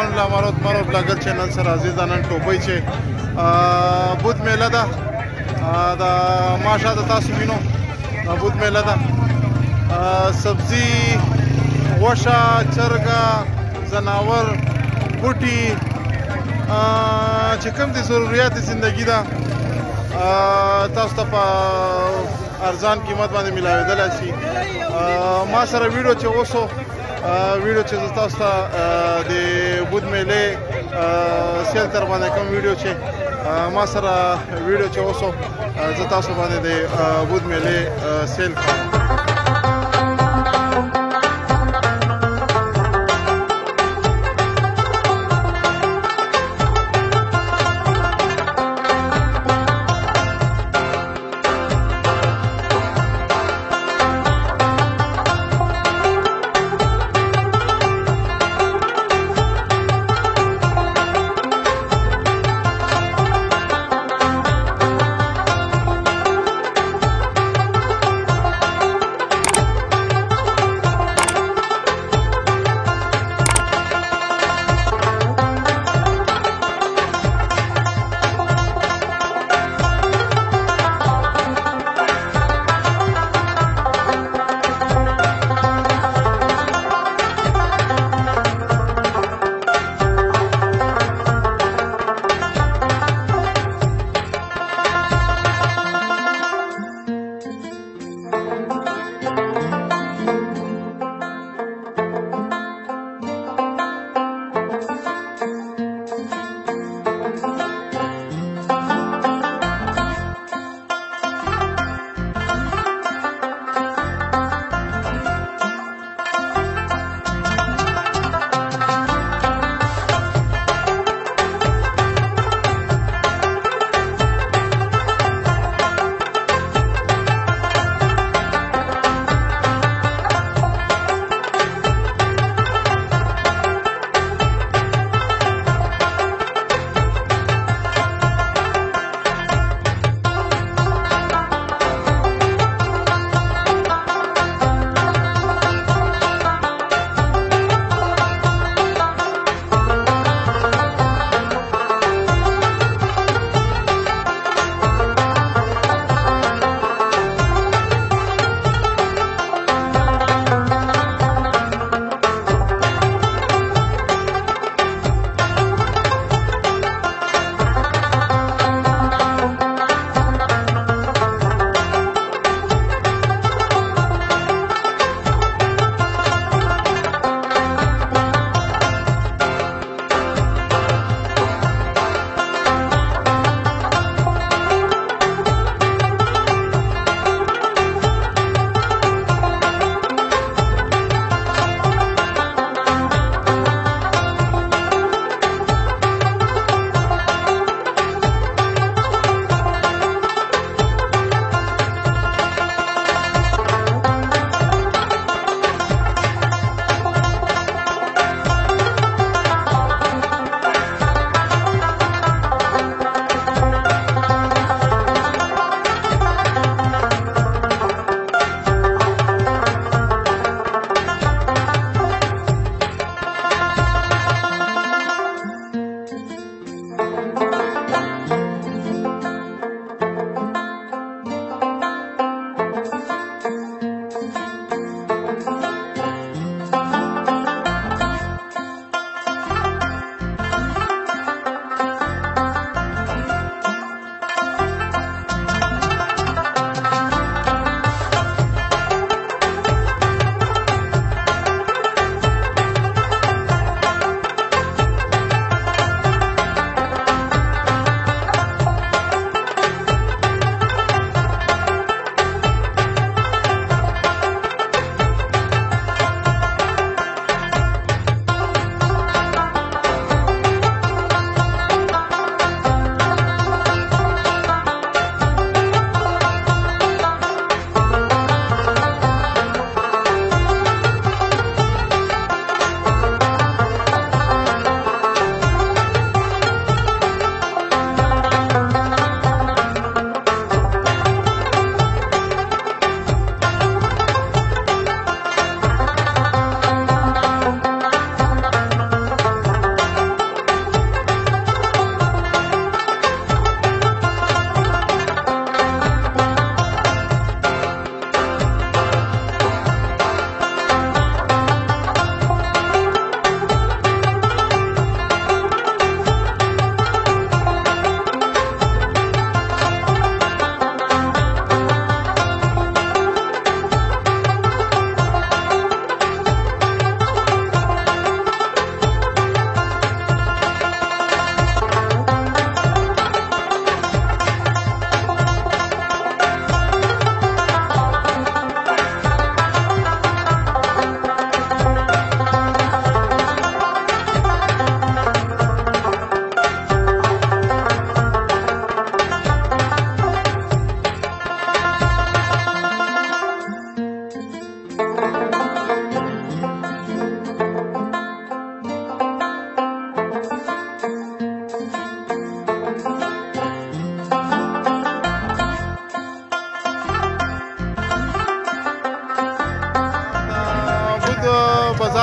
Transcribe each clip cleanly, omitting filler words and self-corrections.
نن له مارو بلاګر چینل سره عزیزانان ټوپۍ چې بوت میله ده د ماشه د تاسو وینو بوت میله ده سبزي غوښه چرګه ځناور بوټي چې کوم دي ضرورت زندگی ده تاسو ته په ارزان قیمت باندې ملاویدلی شي ما سره ویډیو چې اوسو ویډیو چې زه تاسو ته د بوت میلې سیل تر باندې کوم ویډیو چې ما سره ویډیو چې اوسو زه تاسو باندې د بوت میلې سیل کوم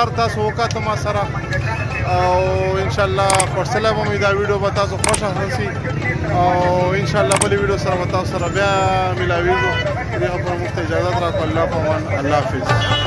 انتظار تاسو وکړه ما سره او ان شاء الله فرصله به مې دا ویډیو به تاسو خوښه شي او ان شاء الله بلې ویډیو سره به تاسو سره بیا ملاویږو دې خبره موږ ته اجازه راکړه الله په امان الله حافظ